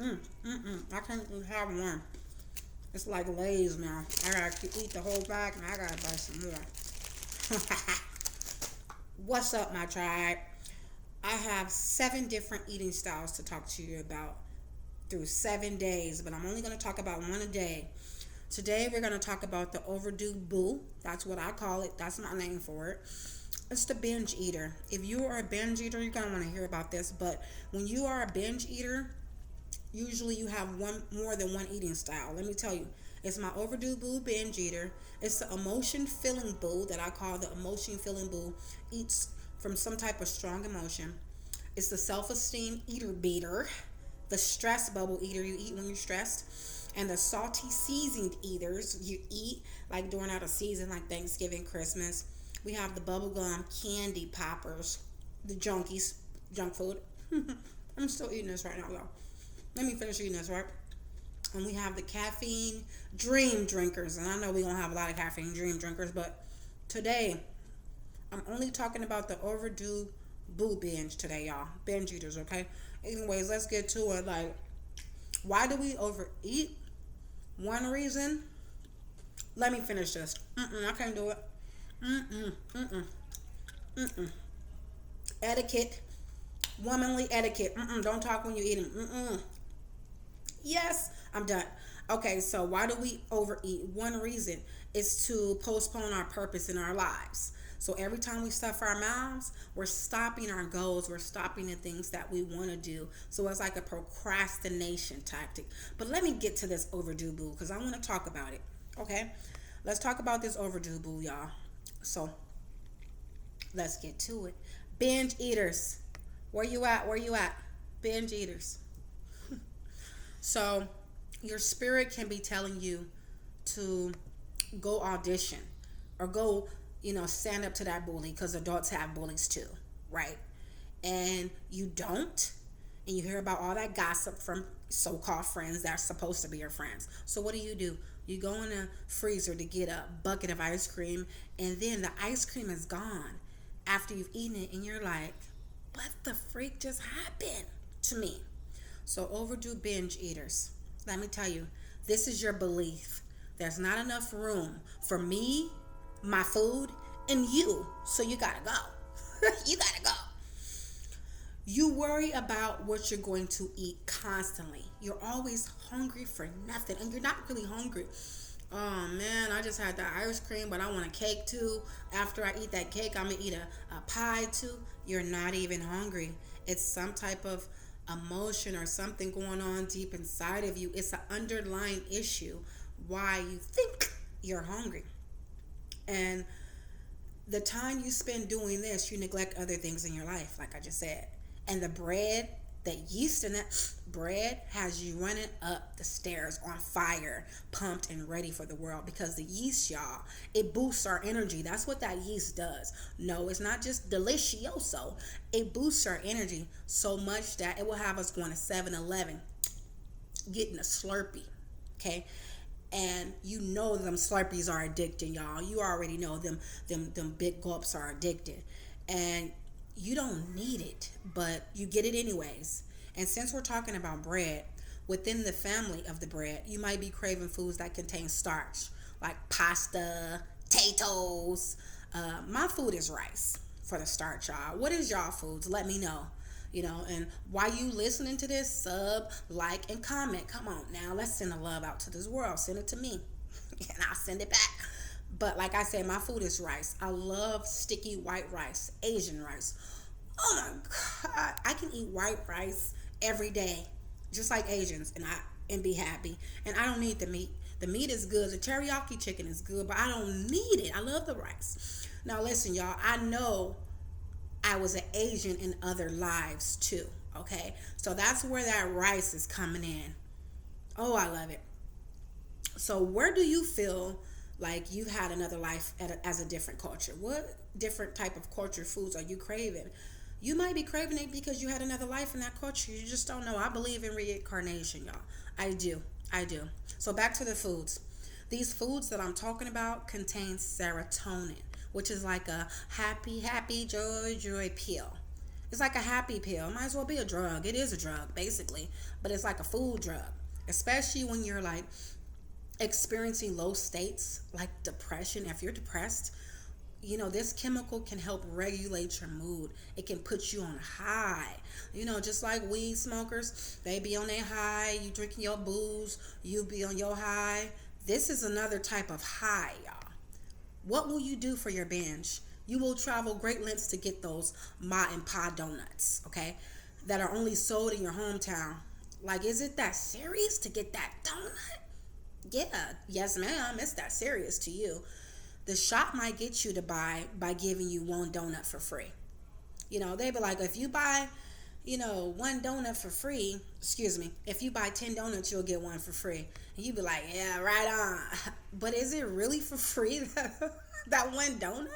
I can't even have one. It's like Lay's now. I gotta eat the whole bag and I gotta buy some more. What's up, my tribe? I have 7 different eating styles to talk to you about through 7 days, but I'm only going to talk about one a day. Today, we're going to talk about the overdue boo. That's what I call it. That's my name for it. It's the binge eater. If you are a binge eater, you're going to want to hear about this. But when you are a binge eater, usually you have one more than one eating style. Let me tell you, it's my overdue boo binge eater. It's the emotion filling boo that I call the emotion filling boo. Eats from some type of strong emotion. It's the self esteem eater beater, the stress bubble eater, you eat when you're stressed, and the salty seasoned eaters, you eat like during out of season like Thanksgiving, Christmas. We have the bubblegum candy poppers, the junkies, junk food. I'm still eating this right now though. Let me finish eating this, right? And we have the caffeine dream drinkers. And I know we're going to have a lot of caffeine dream drinkers, but today I'm only talking about the overdue boo binge today, y'all. Binge eaters, okay? Anyways, let's get to it. Like, why do we overeat? One reason. Let me finish this. I can't do it. Mm-mm, mm-mm, mm-mm. Etiquette. Womanly etiquette. Don't talk when you're eating. Yes, I'm done. Okay, so why do we overeat? One reason is to postpone our purpose in our lives. So every time we stuff our mouths, we're stopping our goals, we're stopping the things that we want to do. So it's like a procrastination tactic. But let me get to this overdue boo because I want to talk about it. Okay, let's talk about this overdue boo, y'all. So let's get to it. Binge eaters. Where you at? Where you at? Binge eaters. So your spirit can be telling you to go audition or go, stand up to that bully because adults have bullies too, right? And you don't, and you hear about all that gossip from so-called friends that are supposed to be your friends. So what do? You go in a freezer to get a bucket of ice cream, and then the ice cream is gone after you've eaten it, and you're like, what the freak just happened to me? So overdue binge eaters, let me tell you, this is your belief. There's not enough room for me, my food, and you. So you gotta go. You gotta go. You worry about what you're going to eat constantly. You're always hungry for nothing, and you're not really hungry. Oh man, I just had that ice cream, but I want a cake too. After I eat that cake, I'm gonna eat a pie too. You're not even hungry. It's some type of emotion or something going on deep inside of you. It's an underlying issue why you think you're hungry. And the time you spend doing this, you neglect other things in your life, like I just said. And the bread, the yeast in that bread has you running up the stairs on fire, pumped and ready for the world. Because the yeast, y'all, it boosts our energy. That's what that yeast does. No, it's not just delicioso. It boosts our energy so much that it will have us going to 7-Eleven, getting a Slurpee, okay? And you know them Slurpees are addicting, y'all. You already know them big gulps are addicted. And you don't need it, but you get it anyways. And since we're talking about bread, within the family of the bread, you might be craving foods that contain starch, like pasta, potatoes. My food is rice for the starch, y'all. What is y'all foods? Let me know. And while you listening to this, sub, like, and comment. Come on now, let's send the love out to this world. Send it to me, and I'll send it back. But like I said, my food is rice. I love sticky white rice, Asian rice. Oh my God, I can eat white rice every day, just like Asians, and be happy. And I don't need the meat. The meat is good. The teriyaki chicken is good, but I don't need it. I love the rice. Now listen, y'all. I know I was an Asian in other lives too. Okay, so that's where that rice is coming in. Oh, I love it. So where do you feel like you've had another life as a different culture? What different type of culture foods are you craving? You might be craving it because you had another life in that culture. You just don't know. I believe in reincarnation, y'all. I do. So back to the foods. These foods that I'm talking about contain serotonin, which is like a happy, joy pill. It's like a happy pill. It might as well be a drug. It is a drug, basically, but it's like a food drug, especially when you're like experiencing low states like depression. If you're depressed, this chemical can help regulate your mood. It can put you on high. Just like weed smokers, they be on their high. You drinking your booze, you be on your high. This is another type of high, y'all. What will you do for your binge? You will travel great lengths to get those ma and pa donuts, okay, that are only sold in your hometown. Like, is it that serious to get that donut? Yeah, yes, ma'am. It's that serious to you. The shop might get you to buy by giving you one donut for free. They be like, if you buy, one donut for free, excuse me, if you buy 10 donuts, you'll get one for free. And you be like, yeah, right on. But is it really for free, that one donut?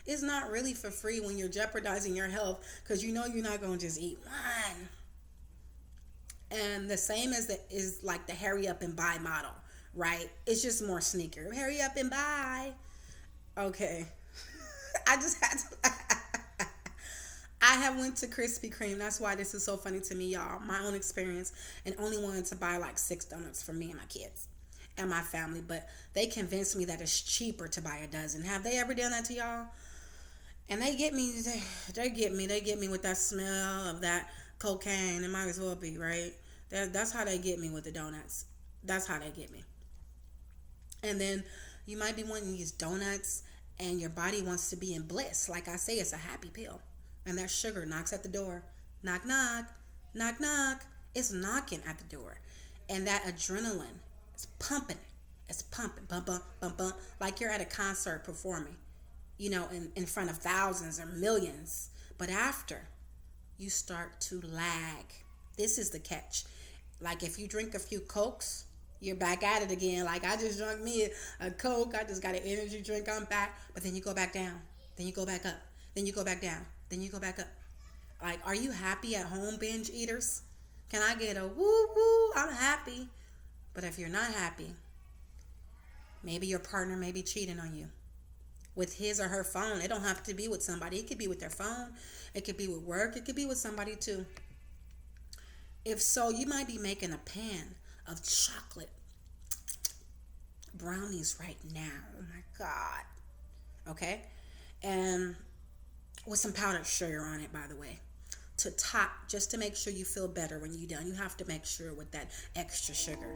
It's not really for free when you're jeopardizing your health because you're not going to just eat one. And the same is like the hurry up and buy model, right? It's just more sneaker. Hurry up and buy. Okay. I just had to. I have went to Krispy Kreme. That's why this is so funny to me, y'all. My own experience, and only wanted to buy like 6 donuts for me and my kids and my family. But they convinced me that it's cheaper to buy a dozen. Have they ever done that to y'all? And they get me. They get me with that smell of that cocaine. It might as well be, right? That's how they get me with the donuts. That's how they get me. And then you might be wanting these donuts and your body wants to be in bliss. Like I say, it's a happy pill. And that sugar knocks at the door. Knock, knock, knock, knock. It's knocking at the door. And that adrenaline is pumping. It's pumping, bump, bump, bump, bump. Like you're at a concert performing, in front of thousands or millions. But after, you start to lag. This is the catch. Like if you drink a few Cokes, you're back at it again. Like I just drank me a Coke. I just got an energy drink. I'm back. But then you go back down. Then you go back up. Then you go back down. Then you go back up. Like, are you happy at home, binge eaters? Can I get a woo woo? I'm happy. But if you're not happy, maybe your partner may be cheating on you with his or her phone. It don't have to be with somebody. It could be with their phone. It could be with work. It could be with somebody too. If so, you might be making a pan of chocolate brownies right now. Oh my God. Okay? And with some powdered sugar on it, by the way, to top, just to make sure you feel better when you're done. You have to make sure with that extra sugar.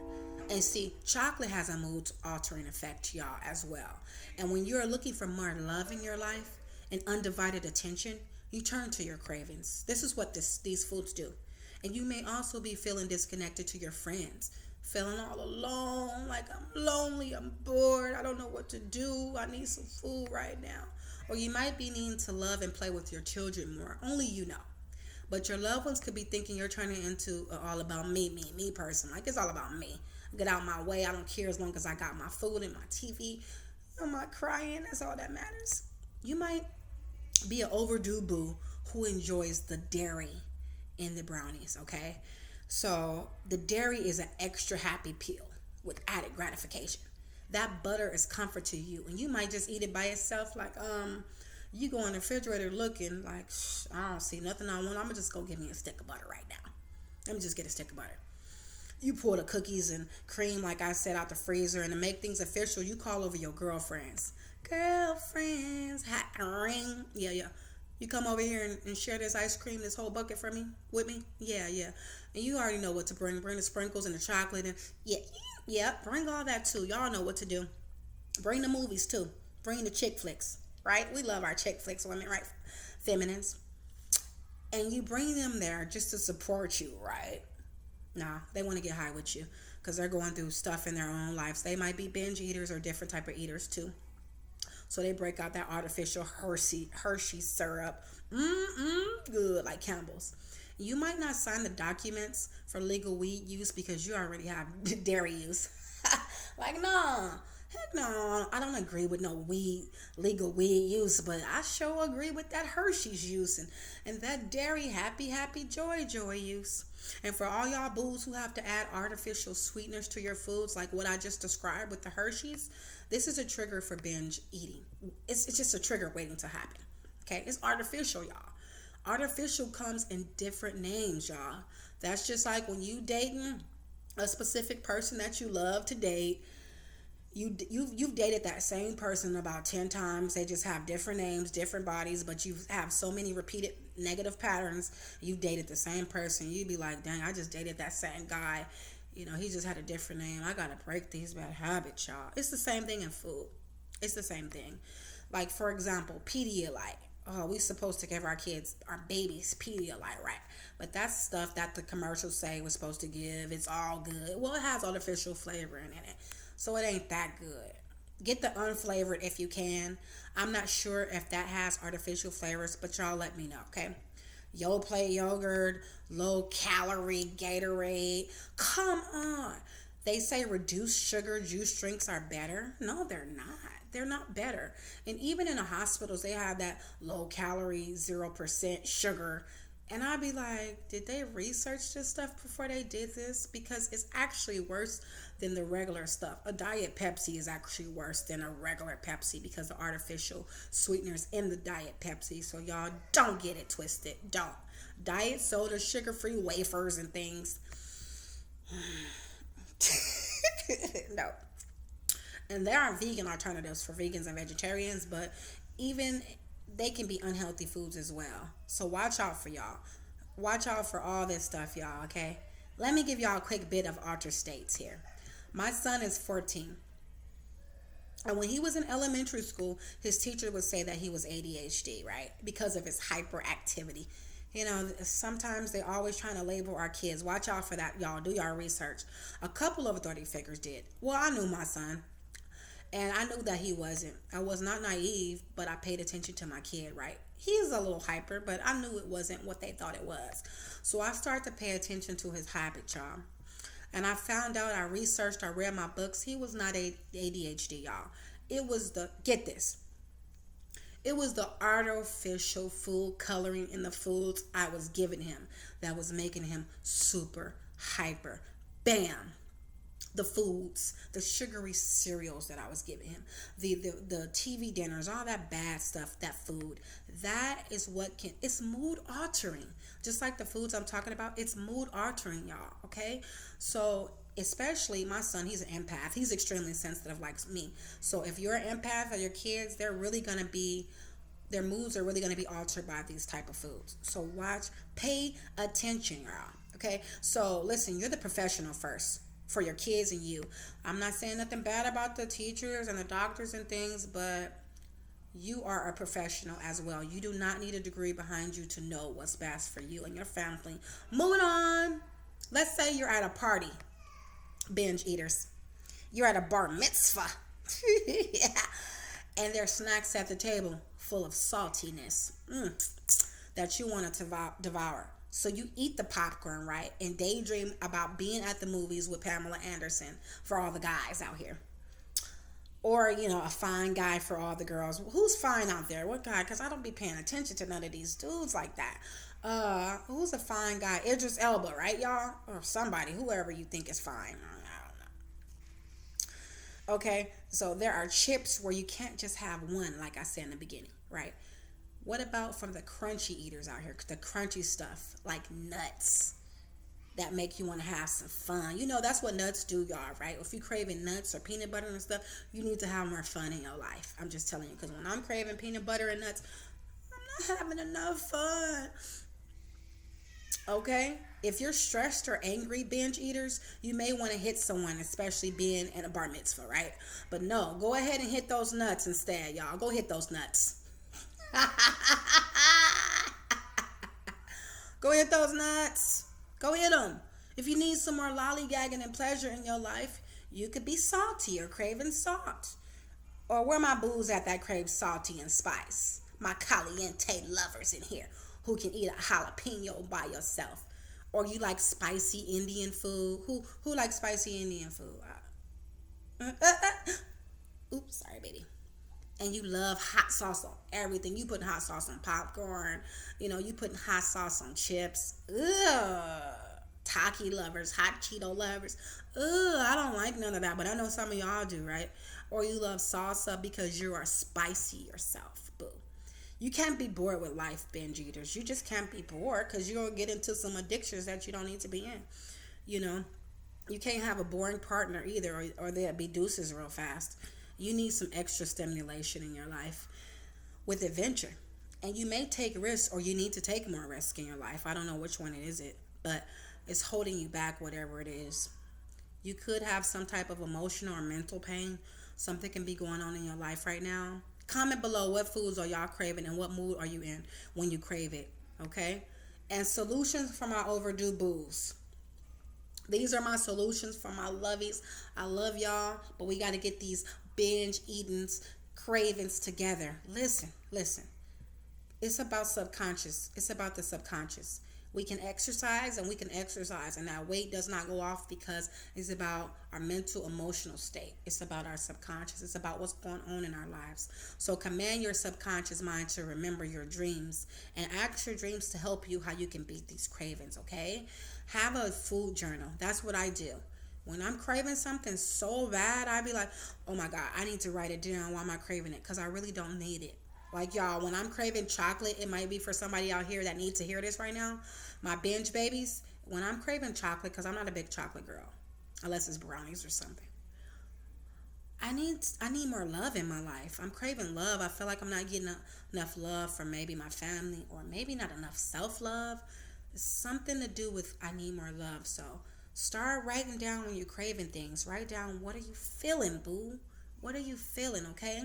And see, chocolate has a mood altering effect, y'all, as well. And when you're looking for more love in your life and undivided attention, you turn to your cravings. This is what these foods do. And you may also be feeling disconnected to your friends, feeling all alone, like I'm lonely, I'm bored, I don't know what to do, I need some food right now. Or you might be needing to love and play with your children more. Only you know. But your loved ones could be thinking you're turning into all about me person. Like it's all about me. Get out of my way. I don't care as long as I got my food and my TV. I'm not crying. That's all that matters. You might be an overdue boo who enjoys the dairy in the brownies, okay? So the dairy is an extra happy pill with added gratification. That butter is comfort to you, and you might just eat it by itself. Like, you go in the refrigerator looking like, I don't see nothing I want. I'm gonna just go get me a stick of butter right now. Let me just get a stick of butter. You pull the cookies and cream, like I said, out the freezer, and to make things official, you call over your girlfriends. Girlfriends, hot ring. Yeah. You come over here and share this ice cream, this whole bucket for me, with me? Yeah. And you already know what to bring. Bring the sprinkles and the chocolate and yeah, bring all that too. Y'all know what to do. Bring the movies too. Bring the chick flicks, right? We love our chick flicks, women, right? Feminines. And you bring them there just to support you, right? Nah, they want to get high with you because they're going through stuff in their own lives. They might be binge eaters or different type of eaters too. So they break out that artificial Hershey syrup. Good, like Campbell's. You might not sign the documents for legal weed use because you already have dairy use. Like, no. Heck no. I don't agree with no legal weed use, but I sure agree with that Hershey's use and that dairy happy joy use. And for all y'all boos who have to add artificial sweeteners to your foods, like what I just described with the Hershey's, this is a trigger for binge eating. It's just a trigger waiting to happen. Okay? It's artificial, y'all. Artificial comes in different names, y'all. That's just like when you dating a specific person that you love to date. You've dated that same person about 10 times. They just have different names, different bodies, but you have so many repeated negative patterns. You've dated the same person. You'd be like, dang, I just dated that same guy. He just had a different name. I gotta break these bad habits, y'all. It's the same thing in food. It's the same thing. Like, for example, Pedialyte. Oh, we supposed to give our kids, our babies, Pedialyte, right? But that's stuff that the commercials say we're supposed to give. It's all good. Well, it has artificial flavoring in it, so it ain't that good. Get the unflavored if you can. I'm not sure if that has artificial flavors, but y'all let me know, okay? Yoplait yogurt, low calorie Gatorade. Come on. They say reduced sugar juice drinks are better. No, they're not. They're not better. And even in the hospitals, they have that low calorie, 0% sugar. And I'd be like, did they research this stuff before they did this? Because it's actually worse than the regular stuff. A Diet Pepsi is actually worse than a regular Pepsi because of artificial sweeteners in the Diet Pepsi. So y'all don't get it twisted. Don't. Diet soda, sugar-free wafers and things. No. And there are vegan alternatives for vegans and vegetarians, but even they can be unhealthy foods as well. So watch out for y'all. Watch out for all this stuff, y'all, okay? Let me give y'all a quick bit of altered states here. My son is 14. And when he was in elementary school, his teacher would say that he was ADHD, right? Because of his hyperactivity. Sometimes they're always trying to label our kids. Watch out for that, y'all. Do y'all research. A couple of authority figures did. Well, I knew my son. And I knew that he wasn't. I was not naive, but I paid attention to my kid, right? He's a little hyper, but I knew it wasn't what they thought it was. So I started to pay attention to his habit, y'all. And I found out, I researched, I read my books. He was not ADHD, y'all. It was get this. It was the artificial food coloring in the foods I was giving him that was making him super hyper. Bam. The foods, the sugary cereals that I was giving him, the TV dinners, all that bad stuff, that food, that is it's mood altering. Just like the foods I'm talking about, it's mood altering, y'all, okay? So, especially my son, he's an empath. He's extremely sensitive like me. So, if you're an empath or your kids, their moods are really going to be altered by these type of foods. So, pay attention, y'all, okay? So, listen, you're the professional first. For your kids and you. I'm not saying nothing bad about the teachers and the doctors and things, but you are a professional as well. You do not need a degree behind you to know what's best for you and your family. Moving on. Let's say you're at a party, binge eaters. You're at a bar mitzvah. Yeah. And there's snacks at the table full of saltiness that you want to devour. So you eat the popcorn, right? And daydream about being at the movies with Pamela Anderson for all the guys out here. Or, a fine guy for all the girls. Who's fine out there? What guy? Because I don't be paying attention to none of these dudes like that. Who's a fine guy? Idris Elba, right, y'all? Or somebody, whoever you think is fine. I don't know. Okay, so there are chips where you can't just have one, like I said in the beginning, right? What about from the crunchy eaters out here? The crunchy stuff, like nuts, that make you want to have some fun. That's what nuts do, y'all, right? If you're craving nuts or peanut butter and stuff, you need to have more fun in your life. I'm just telling you, because when I'm craving peanut butter and nuts, I'm not having enough fun. Okay? If you're stressed or angry, binge eaters, you may want to hit someone, especially being in a bar mitzvah, right? But no, go ahead and hit those nuts instead, y'all. Go hit those nuts. Go hit those nuts. Go hit them. If you need some more lollygagging and pleasure in your life, you could be salty or craving salt. Or where my booze at that crave salty and spice? My caliente lovers in here who can eat a jalapeno by yourself. Or you like spicy Indian food? Who likes spicy Indian food? Oops, sorry, baby. And you love hot sauce on everything. You put hot sauce on popcorn. You putting hot sauce on chips. Ugh. Taki lovers, hot Cheeto lovers. Ugh, I don't like none of that, but I know some of y'all do, right? Or you love salsa because you are spicy yourself, boo. You can't be bored with life, binge eaters. You just can't be bored because you're going to get into some addictions that you don't need to be in. You know, you can't have a boring partner either, or they'll be deuces real fast. You need some extra stimulation in your life with adventure. And you may take risks, or you need to take more risk in your life. I don't know which one it is, but it's holding you back, whatever it is. You could have some type of emotional or mental pain. Something can be going on in your life right now. Comment below, what foods are y'all craving and what mood are you in when you crave it, okay? And solutions for my overdue booze. These are my solutions for my lovies. I love y'all, but we got to get these binge eatings, cravings together. Listen. It's about subconscious. It's about the subconscious. We can exercise and that weight does not go off because it's about our mental, emotional state. It's about our subconscious. It's about what's going on in our lives. So command your subconscious mind to remember your dreams and ask your dreams to help you how you can beat these cravings, okay? Have a food journal. That's what I do. When I'm craving something so bad, I be like, oh my God, I need to write it down. Why am I craving it? Because I really don't need it. Like, y'all, when I'm craving chocolate, it might be for somebody out here that needs to hear this right now. My binge babies, when I'm craving chocolate, because I'm not a big chocolate girl, unless it's brownies or something. I need more love in my life. I'm craving love. I feel like I'm not getting enough love from maybe my family, or maybe not enough self-love. It's something to do with I need more love. So start writing down when you're craving things. Write down, what are you feeling, boo? What are you feeling, okay?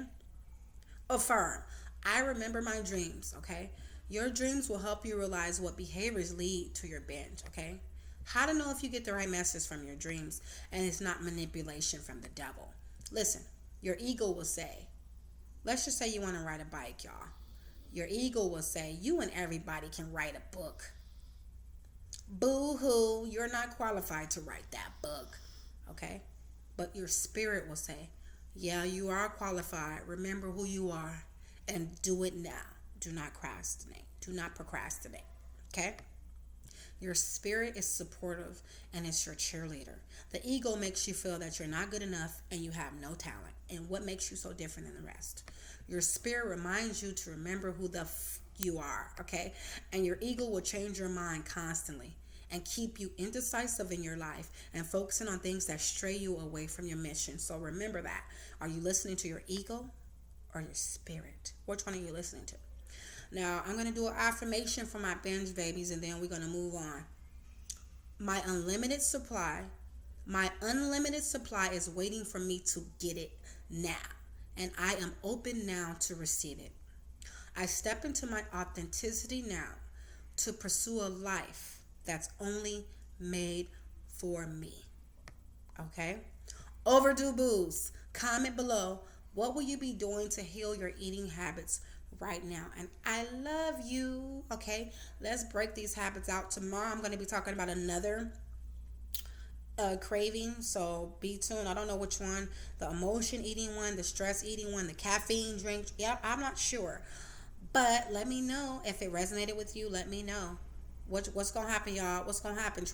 Affirm. I remember my dreams, okay? Your dreams will help you realize what behaviors lead to your binge, okay? How to know if you get the right message from your dreams and it's not manipulation from the devil. Listen, your ego will say, let's just say you want to ride a bike, y'all. Your ego will say, you and everybody can write a book. Boo-hoo, you're not qualified to write that book, okay? But your spirit will say, yeah, you are qualified. Remember who you are. And do it now. Do not procrastinate. Do not procrastinate. Okay? Your spirit is supportive and it's your cheerleader. The ego makes you feel that you're not good enough and you have no talent. And what makes you so different than the rest? Your spirit reminds you to remember who the you are. Okay? And your ego will change your mind constantly and keep you indecisive in your life and focusing on things that stray you away from your mission. So remember that. Are you listening to your ego or your spirit? Which one are you listening to? Now, I'm going to do an affirmation for my binge babies, and then we're going to move on. My unlimited supply is waiting for me to get it now, and I am open now to receive it. I step into my authenticity now to pursue a life that's only made for me. Okay? Overdue booze. Comment below. What will you be doing to heal your eating habits right now? And I love you. Okay, let's break these habits out. Tomorrow I'm going to be talking about another craving, so be tuned. I don't know which one, the emotion eating one, the stress eating one, the caffeine drink. Yep, I'm not sure, but let me know if it resonated with you. Let me know what's going to happen, y'all. What's going to happen,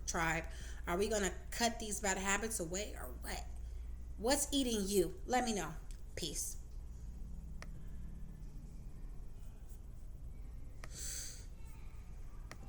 tribe? Are we going to cut these bad habits away or what? What's eating you? Let me know. Peace.